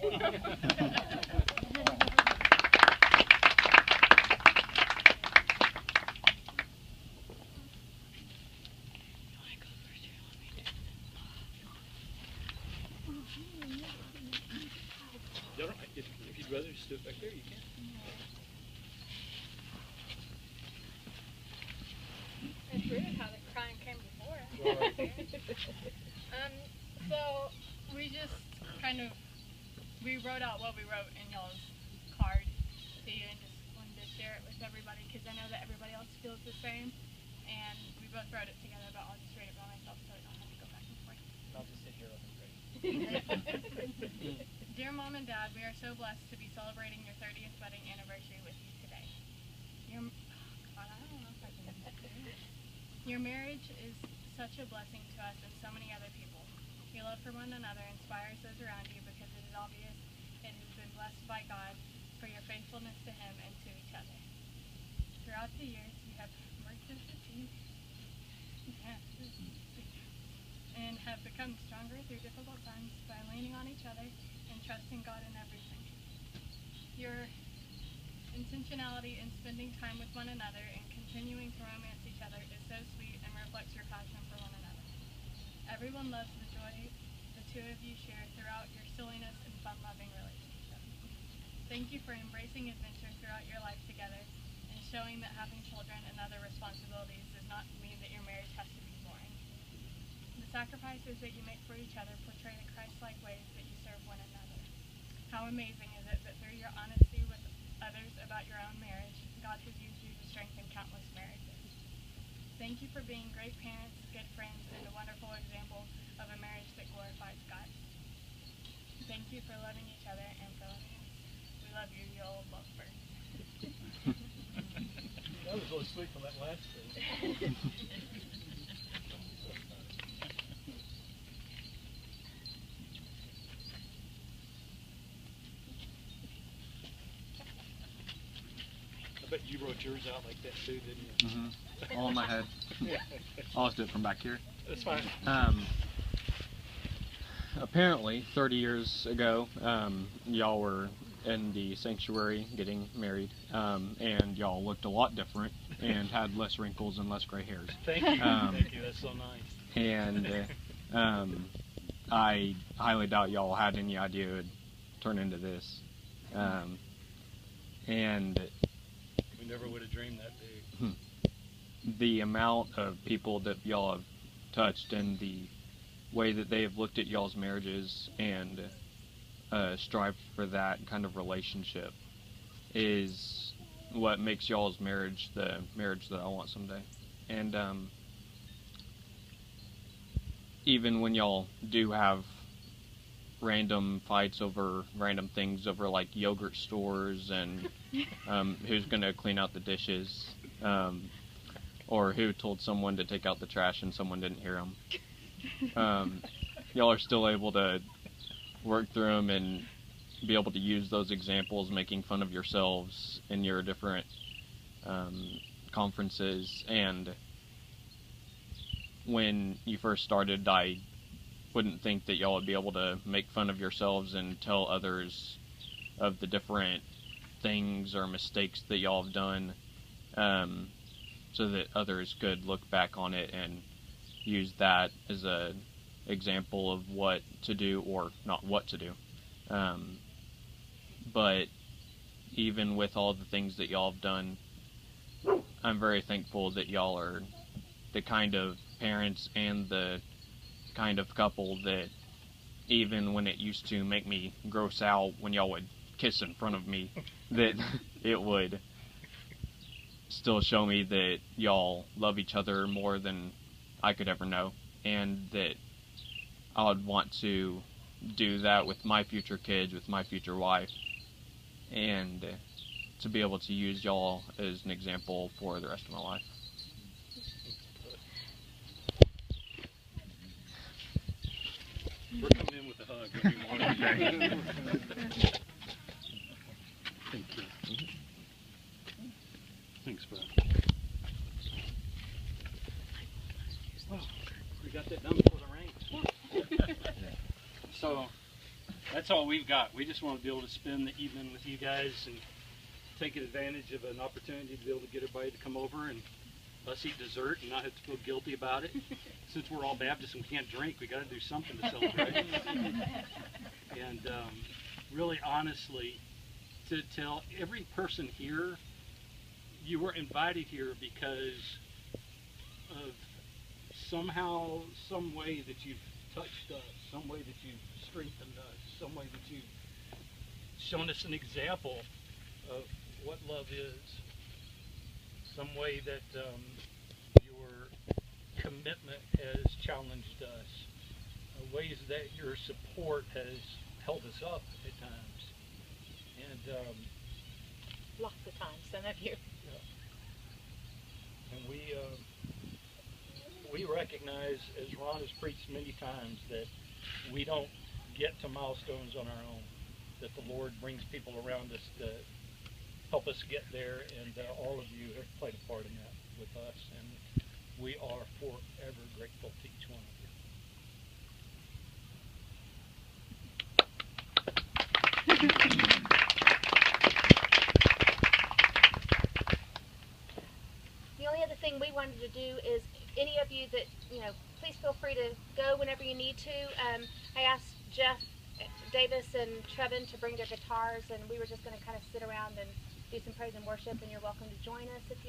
If you'd rather just do it back there, you can. It's weird how the crying came before. So we just we wrote out what we wrote in y'all's card to you and just wanted to share it with everybody because I know that everybody else feels the same. And we both wrote it together, but I'll just read it by myself so I don't have to go back and forth. I'll just sit here looking pretty. Dear Mom and Dad, we are so blessed to be celebrating your 30th wedding anniversary with you today. Your marriage is such a blessing to us and so many other people. Your love for one another inspires those around you because it is obvious it has been blessed by God for your faithfulness to Him and to each other. Throughout the years, you have worked as a team and have become stronger through difficult times by leaning on each other and trusting God in everything. Your intentionality in spending time with one another and continuing to romance each other is so sweet and reflects your passion for one another. Everyone loves the joy the two of you share throughout your silliness and fun-loving relationship. Thank you for embracing adventure throughout your life together and showing that having children and other responsibilities does not mean that your marriage has to be boring. The sacrifices that you make for each other portray the Christ-like ways that you serve one another. How amazing is it that through your honesty with others about your own marriage, God has used you to strengthen countless marriages. Thank you for being great parents, good friends, and a wonderful example of a marriage that glorifies God. Thank you for loving each other and for loving us. We love you, you old lovebird. That was really sweet on that last thing. I bet you wrote yours out like that too, didn't you? Mm-hmm. All in my head. I'll just do it from back here. That's fine. Apparently, 30 years ago, y'all were in the sanctuary getting married, and y'all looked a lot different and had less wrinkles and less gray hairs. Thank you. Thank you. That's so nice. And I highly doubt y'all had any idea it would turn into this. And we never would have dreamed that big. The amount of people that y'all have touched and the way that they have looked at y'all's marriages and strived for that kind of relationship is what makes y'all's marriage the marriage that I want someday. And even when y'all do have random fights over random things, over like yogurt stores and who's going to clean out the dishes, or who told someone to take out the trash and someone didn't hear them, y'all are still able to work through them and be able to use those examples, making fun of yourselves in your different conferences. And when you first started, I wouldn't think that y'all would be able to make fun of yourselves and tell others of the different things or mistakes that y'all have done, so that others could look back on it and use that as a example of what to do or not what to do. But even with all the things that y'all have done, I'm very thankful that y'all are the kind of parents and the kind of couple that even when it used to make me gross out when y'all would kiss in front of me, that it would still show me that y'all love each other more than I could ever know, and that I would want to do that with my future kids, with my future wife, and to be able to use y'all as an example for the rest of my life. We're coming in with a hug every morning. Thank you. Thanks, bro. Oh, we got that done before the rain. So, that's that's all we've got. We just want to be able to spend the evening with you guys and take advantage of an opportunity to be able to get everybody to come over and us eat dessert and not have to feel guilty about it. Since we're all Baptists and we can't drink, we got to do something to celebrate. And really, honestly, to tell every person here, you were invited here because of somehow, some way that you've touched us, some way that you've strengthened us, some way that you've shown us an example of what love is, some way that your commitment has challenged us, ways that your support has held us up at times. And lots of times, some of you. And we recognize, as Ron has preached many times, that we don't get to milestones on our own, that the Lord brings people around us to help us get there, and all of you have played a part in that with us, and we are forever grateful to each one of you. The only other thing we wanted to do is, any of you that, please feel free to go whenever you need to. I asked Jeff Davis and Trevin to bring their guitars, and we were just going to kind of sit around and do some praise and worship, and you're welcome to join us if you